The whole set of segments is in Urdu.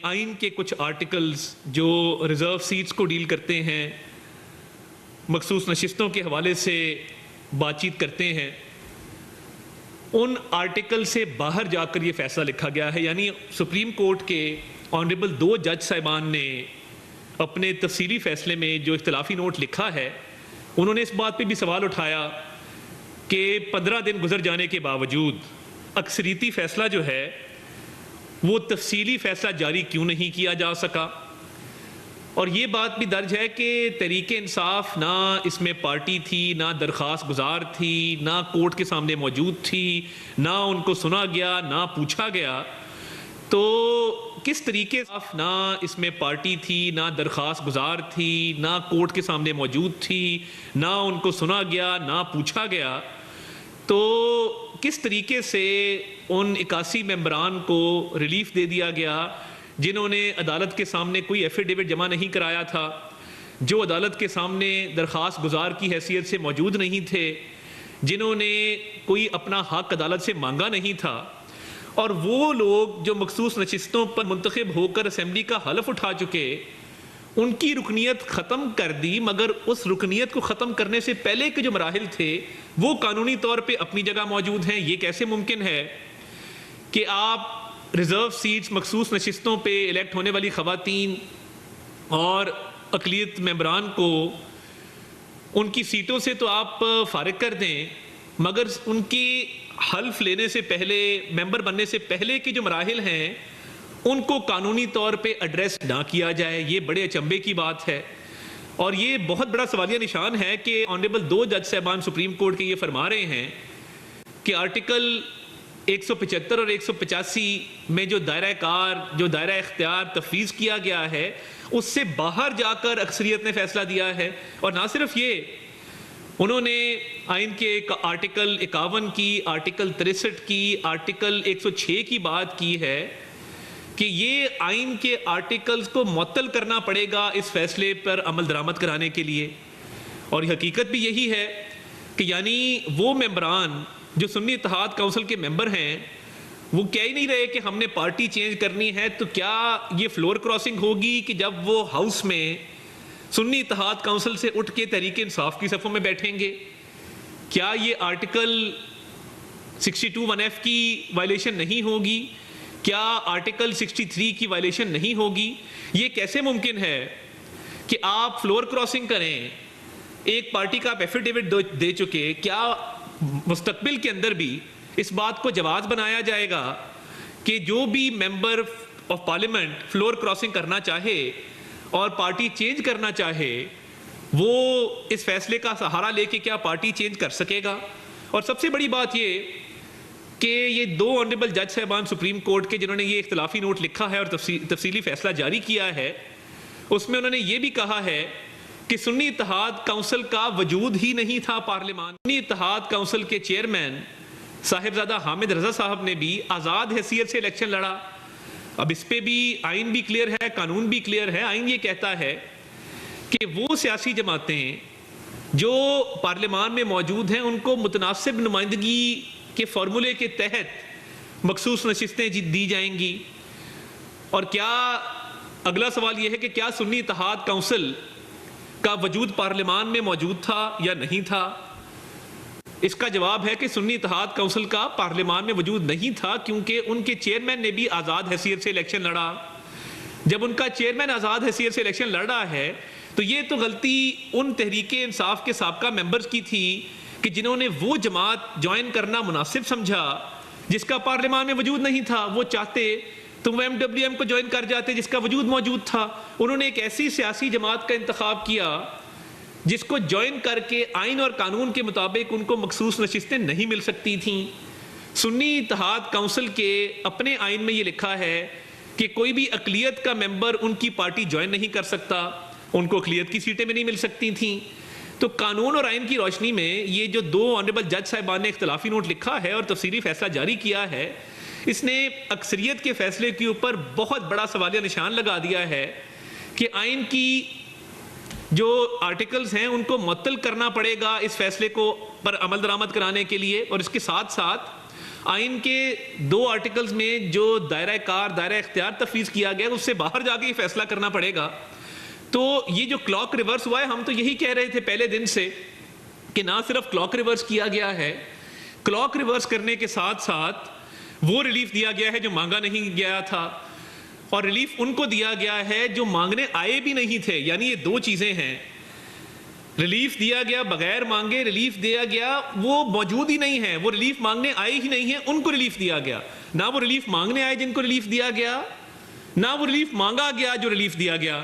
آئین کے کچھ آرٹیکلز جو ریزرو سیٹس کو ڈیل کرتے ہیں، مخصوص نشستوں کے حوالے سے بات چیت کرتے ہیں، ان آرٹیکل سے باہر جا کر یہ فیصلہ لکھا گیا ہے. یعنی سپریم کورٹ کے آنریبل 2 جج صاحبان نے اپنے تفصیلی فیصلے میں جو اختلافی نوٹ لکھا ہے، انہوں نے اس بات پہ بھی سوال اٹھایا کہ 15 دن گزر جانے کے باوجود اکثریتی فیصلہ جو ہے وہ تفصیلی فیصلہ جاری کیوں نہیں کیا جا سکا. اور یہ بات بھی درج ہے کہ تحریک انصاف نہ اس میں پارٹی تھی، نہ درخواست گزار تھی، نہ کورٹ کے سامنے موجود تھی، نہ ان کو سنا گیا، نہ پوچھا گیا. تو کس طریقے سے نہ اس میں پارٹی تھی، نہ درخواست گزار تھی، نہ کورٹ کے سامنے موجود تھی، نہ ان کو سنا گیا، نہ پوچھا گیا، تو کس طریقے سے ان 81 ممبران کو ریلیف دے دیا گیا جنہوں نے عدالت کے سامنے کوئی ایفیڈیوٹ جمع نہیں کرایا تھا، جو عدالت کے سامنے درخواست گزار کی حیثیت سے موجود نہیں تھے، جنہوں نے کوئی اپنا حق عدالت سے مانگا نہیں تھا، اور وہ لوگ جو مخصوص نشستوں پر منتخب ہو کر اسمبلی کا حلف اٹھا چکے، ان کی رکنیت ختم کر دی، مگر اس رکنیت کو ختم کرنے سے پہلے کے جو مراحل تھے وہ قانونی طور پہ اپنی جگہ موجود ہیں. یہ کیسے ممکن ہے کہ آپ ریزرو سیٹس، مخصوص نشستوں پہ الیکٹ ہونے والی خواتین اور اقلیت ممبران کو ان کی سیٹوں سے تو آپ فارغ کر دیں، مگر ان کی حلف لینے سے پہلے، ممبر بننے سے پہلے کے جو مراحل ہیں ان کو قانونی طور پہ ایڈریس نہ کیا جائے. یہ بڑے اچنبے کی بات ہے، اور یہ بہت بڑا سوالیہ نشان ہے کہ آنریبل 2 جج صاحبان سپریم کورٹ کے یہ فرما رہے ہیں کہ آرٹیکل 175 اور 185 میں جو دائرہ کار، جو دائرہ اختیار تفویض کیا گیا ہے، اس سے باہر جا کر اکثریت نے فیصلہ دیا ہے. اور نہ صرف یہ، انہوں نے آئین کے آرٹیکل 51 کی، آرٹیکل 63 کی، آرٹیکل 106 کی بات کی ہے کہ یہ آئین کے آرٹیکلز کو معطل کرنا پڑے گا اس فیصلے پر عمل درآمد کرانے کے لیے. اور حقیقت بھی یہی ہے کہ یعنی وہ ممبران جو سنی اتحاد کونسل کے ممبر ہیں وہ کہہ ہی نہیں رہے کہ ہم نے پارٹی چینج کرنی ہے. تو کیا یہ فلور کراسنگ ہوگی کہ جب وہ ہاؤس میں سنی اتحاد کونسل سے اٹھ کے تحریک انصاف کی صفوں میں بیٹھیں گے؟ کیا یہ آرٹیکل 62(1)(f) کی وائلیشن نہیں ہوگی؟ کیا آرٹیکل 63 کی وائلیشن نہیں ہوگی؟ یہ کیسے ممکن ہے کہ آپ فلور کراسنگ کریں؟ ایک پارٹی کا آپ ایفیڈیوٹ دے چکے، کیا مستقبل کے اندر بھی اس بات کو جواز بنایا جائے گا کہ جو بھی member of parliament floor crossing کرنا چاہے اور پارٹی چینج کرنا چاہے وہ اس فیصلے کا سہارا لے کے کیا پارٹی چینج کر سکے گا؟ اور سب سے بڑی بات یہ کہ یہ 2 آنریبل جج صاحبان سپریم کورٹ کے جنہوں نے یہ اختلافی نوٹ لکھا ہے اور تفصیلی فیصلہ جاری کیا ہے، اس میں انہوں نے یہ بھی کہا ہے کہ سنی اتحاد کونسل کا وجود ہی نہیں تھا پارلیمان. سنی اتحاد کونسل کے چیئرمین صاحبزادہ حامد رضا صاحب نے بھی آزاد حیثیت سے الیکشن لڑا. اب اس پہ بھی آئین بھی کلیئر ہے، قانون بھی کلیئر ہے. آئین یہ کہتا ہے کہ وہ سیاسی جماعتیں جو پارلیمان میں موجود ہیں ان کو متناسب نمائندگی کے فارمولے کے تحت مخصوص نشستیں دی جائیں گی. اور کیا اگلا سوال یہ ہے کہ کیا سنی اتحاد کونسل کا وجود پارلیمان میں موجود تھا یا نہیں تھا؟ اس کا جواب ہے کہ سنی اتحاد کونسل کا پارلیمان میں وجود نہیں تھا، کیونکہ ان کے چیئرمین نے بھی آزاد حیثیت سے الیکشن لڑا. جب ان کا چیئرمین آزاد حیثیت سے الیکشن لڑ رہا ہے تو یہ تو غلطی ان تحریک انصاف کے سابقہ ممبرز کی تھی کہ جنہوں نے وہ جماعت جوائن کرنا مناسب سمجھا جس کا پارلیمان میں وجود نہیں تھا. وہ چاہتے تو وہ MWM کو جوائن کر جاتے جس کا وجود موجود تھا. انہوں نے ایک ایسی سیاسی جماعت کا انتخاب کیا جس کو جوائن کر کے آئین اور قانون کے مطابق ان کو مخصوص نشستیں نہیں مل سکتی تھیں. سنی اتحاد کونسل کے اپنے آئین میں یہ لکھا ہے کہ کوئی بھی اقلیت کا ممبر ان کی پارٹی جوائن نہیں کر سکتا، ان کو اقلیت کی سیٹیں بھی نہیں مل سکتی تھیں. تو قانون اور آئین کی روشنی میں یہ جو 2 آنریبل جج صاحبان نے اختلافی نوٹ لکھا ہے اور تفصیلی فیصلہ جاری کیا ہے، اس نے اکثریت کے فیصلے کے اوپر بہت بڑا سوالیہ نشان لگا دیا ہے کہ آئین کی جو آرٹیکلز ہیں ان کو معطل کرنا پڑے گا اس فیصلے کو پر عمل درآمد کرانے کے لیے. اور اس کے ساتھ ساتھ آئین کے 2 آرٹیکلز میں جو دائرہ کار دائرہ اختیار تفویض کیا گیا اس سے باہر جا کے یہ فیصلہ کرنا پڑے گا. تو یہ جو کلاک ریورس ہوا ہے, ہم تو یہی کہہ رہے تھے پہلے دن سے کہ نہ صرف کلاک ریورس کیا گیا ہے, کلاک ریورس کرنے کے ساتھ ساتھ وہ ریلیف دیا گیا ہے جو مانگا نہیں گیا تھا, اور ریلیف ان کو دیا گیا ہے جو مانگنے آئے بھی نہیں تھے. یعنی یہ 2 چیزیں ہیں, ریلیف دیا گیا بغیر مانگے, ریلیف دیا گیا وہ موجود ہی نہیں ہے, وہ ریلیف مانگنے آئے ہی نہیں ہیں, ان کو ریلیف دیا گیا. نہ وہ ریلیف مانگنے آئے جن کو ریلیف دیا گیا, نہ وہ ریلیف مانگا گیا جو ریلیف دیا گیا.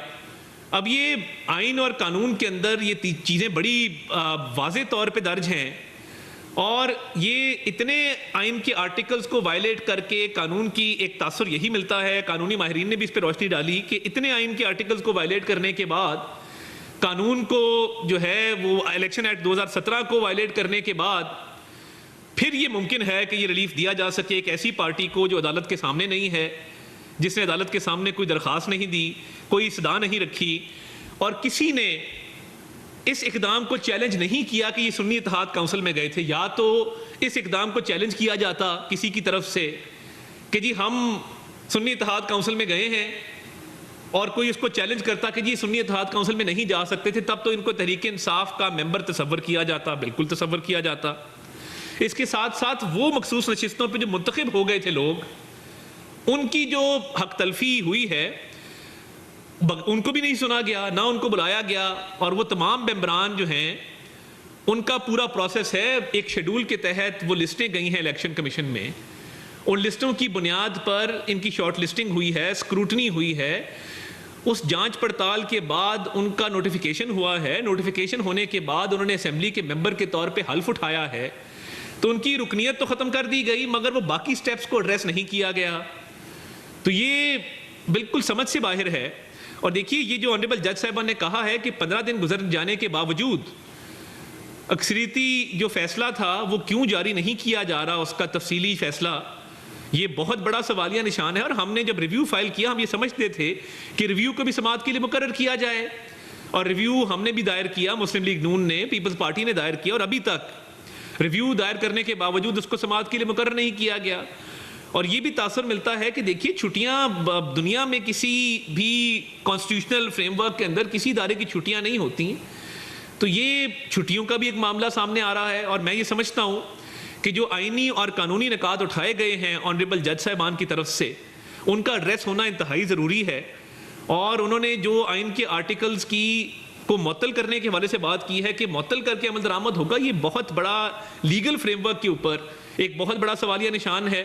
اب یہ آئین اور قانون کے اندر یہ چیزیں بڑی واضح طور پہ درج ہیں, اور یہ اتنے آئین کے آرٹیکلز کو وائلیٹ کر کے قانون کی ایک تاثر یہی ملتا ہے. قانونی ماہرین نے بھی اس پہ روشنی ڈالی کہ اتنے آئین کے آرٹیکلز کو وائلیٹ کرنے کے بعد, قانون کو جو ہے وہ الیکشن ایکٹ 2017 کو وائلیٹ کرنے کے بعد, پھر یہ ممکن ہے کہ یہ ریلیف دیا جا سکے ایک ایسی پارٹی کو جو عدالت کے سامنے نہیں ہے, جس نے عدالت کے سامنے کوئی درخواست نہیں دی, کوئی صدا نہیں رکھی, اور کسی نے اس اقدام کو چیلنج نہیں کیا کہ یہ سنی اتحاد کونسل میں گئے تھے. یا تو اس اقدام کو چیلنج کیا جاتا کسی کی طرف سے کہ جی ہم سنی اتحاد کونسل میں گئے ہیں, اور کوئی اس کو چیلنج کرتا کہ جی سنی اتحاد کونسل میں نہیں جا سکتے تھے, تب تو ان کو تحریک انصاف کا ممبر تصور کیا جاتا, بالکل تصور کیا جاتا. اس کے ساتھ ساتھ وہ مخصوص نشستوں پہ جو منتخب ہو گئے تھے لوگ, ان کی جو حق تلفی ہوئی ہے ان کو بھی نہیں سنا گیا, نہ ان کو بلایا گیا, اور وہ تمام ممبران جو ہیں ان کا پورا پروسیس ہے, ایک شیڈول کے تحت وہ لسٹیں گئی ہیں الیکشن کمیشن میں, ان لسٹوں کی بنیاد پر ان کی شارٹ لسٹنگ ہوئی ہے, اسکروٹنی ہوئی ہے, اس جانچ پڑتال کے بعد ان کا نوٹیفیکیشن ہوا ہے, نوٹیفیکیشن ہونے کے بعد انہوں نے اسمبلی کے ممبر کے طور پہ حلف اٹھایا ہے, تو ان کی رکنیت تو ختم کر دی گئی مگر وہ باقی سٹیپس کو ایڈریس نہیں کیا گیا. تو یہ بالکل سمجھ سے باہر ہے. اور دیکھیے یہ جو آنریبل جج صاحبان نے کہا ہے کہ 15 دن گزر جانے کے باوجود اکثریتی جو فیصلہ تھا وہ کیوں جاری نہیں کیا جا رہا, اس کا تفصیلی فیصلہ, یہ بہت بڑا سوالیہ نشان ہے. اور ہم نے جب ریویو فائل کیا ہم یہ سمجھتے تھے کہ ریویو کو بھی سماعت کے لیے مقرر کیا جائے, اور ریویو ہم نے بھی دائر کیا, مسلم لیگ نون نے, پیپلز پارٹی نے دائر کیا, اور ابھی تک ریویو دائر کرنے کے باوجود اس کو سماعت کے لیے مقرر نہیں کیا گیا. اور یہ بھی تاثر ملتا ہے کہ دیکھیے چھٹیاں دنیا میں کسی بھی کانسٹیٹیوشنل فریم ورک کے اندر کسی ادارے کی چھٹیاں نہیں ہوتی, تو یہ چھٹیوں کا بھی ایک معاملہ سامنے آ رہا ہے. اور میں یہ سمجھتا ہوں کہ جو آئینی اور قانونی نکات اٹھائے گئے ہیں آنریبل جج صاحبان کی طرف سے, ان کا ایڈریس ہونا انتہائی ضروری ہے. اور انہوں نے جو آئین کے آرٹیکلز کو معطل کرنے کے حوالے سے بات کی ہے کہ معطل کر کے عمل درآمد ہوگا, یہ بہت بڑا لیگل فریم ورک کے اوپر ایک بہت بڑا سوالیہ نشان ہے.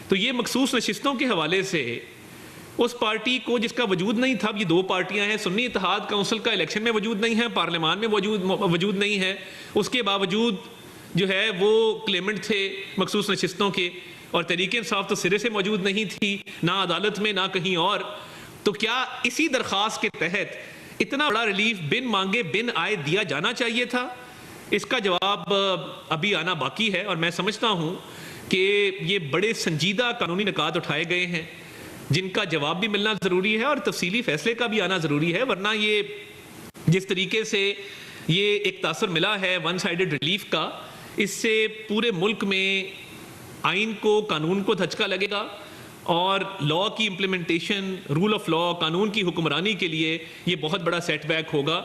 تو یہ مخصوص نشستوں کے حوالے سے اس پارٹی کو جس کا وجود نہیں تھا, یہ 2 پارٹیاں ہیں, سنی اتحاد کونسل کا الیکشن میں وجود نہیں ہے, پارلیمان میں وجود نہیں ہے, اس کے باوجود جو ہے وہ کلیمنٹ تھے مخصوص نشستوں کے, اور تحریک انصاف تو سرے سے موجود نہیں تھی, نہ عدالت میں نہ کہیں اور. تو کیا اسی درخواست کے تحت اتنا بڑا ریلیف بن مانگے بن آئے دیا جانا چاہیے تھا؟ اس کا جواب ابھی آنا باقی ہے, اور میں سمجھتا ہوں کہ یہ بڑے سنجیدہ قانونی نکات اٹھائے گئے ہیں جن کا جواب بھی ملنا ضروری ہے, اور تفصیلی فیصلے کا بھی آنا ضروری ہے. ورنہ یہ جس طریقے سے یہ ایک تاثر ملا ہے ون سائیڈڈ ریلیف کا, اس سے پورے ملک میں آئین کو, قانون کو دھچکا لگے گا, اور لا کی امپلیمنٹیشن, رول آف لا, قانون کی حکمرانی کے لیے یہ بہت بڑا سیٹ بیک ہوگا.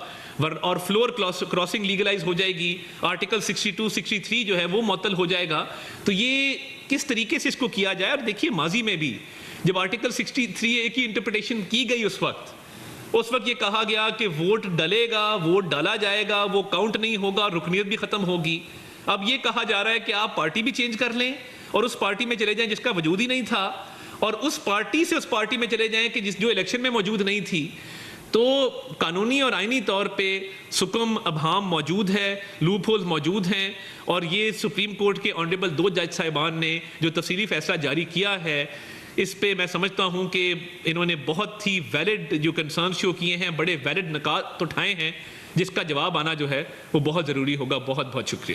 اور فلور کراسنگ لیگلائز ہو جائے گی, آرٹیکل 62, 63 جو ہے وہ معطل ہو جائے گا. تو یہ کس طریقے سے اس کو کیا جائے. اور دیکھیے ماضی میں بھی جب آرٹیکل 63A کی انٹرپریٹیشن کی گئی اس وقت یہ کہا گیا کہ ووٹ ڈلے گا, ووٹ ڈالا جائے گا, وہ کاؤنٹ نہیں ہوگا, رکنیت بھی ختم ہوگی. اب یہ کہا جا رہا ہے کہ آپ پارٹی بھی چینج کر لیں اور اس پارٹی میں چلے جائیں جس کا وجود ہی نہیں تھا, اور اس پارٹی سے اس پارٹی میں چلے جائیں کہ جو الیکشن میں موجود نہیں تھی. تو قانونی اور آئینی طور پہ سکم ابہام موجود ہے, لوپ ہولز موجود ہیں, اور یہ سپریم کورٹ کے آنریبل 2 جج صاحبان نے جو تفصیلی فیصلہ جاری کیا ہے, اس پہ میں سمجھتا ہوں کہ انہوں نے بہت ہی ویلڈ جو کنسرن شو کیے ہیں, بڑے ویلڈ نکات اٹھائے ہیں, جس کا جواب آنا جو ہے وہ بہت ضروری ہوگا. بہت بہت شکریہ.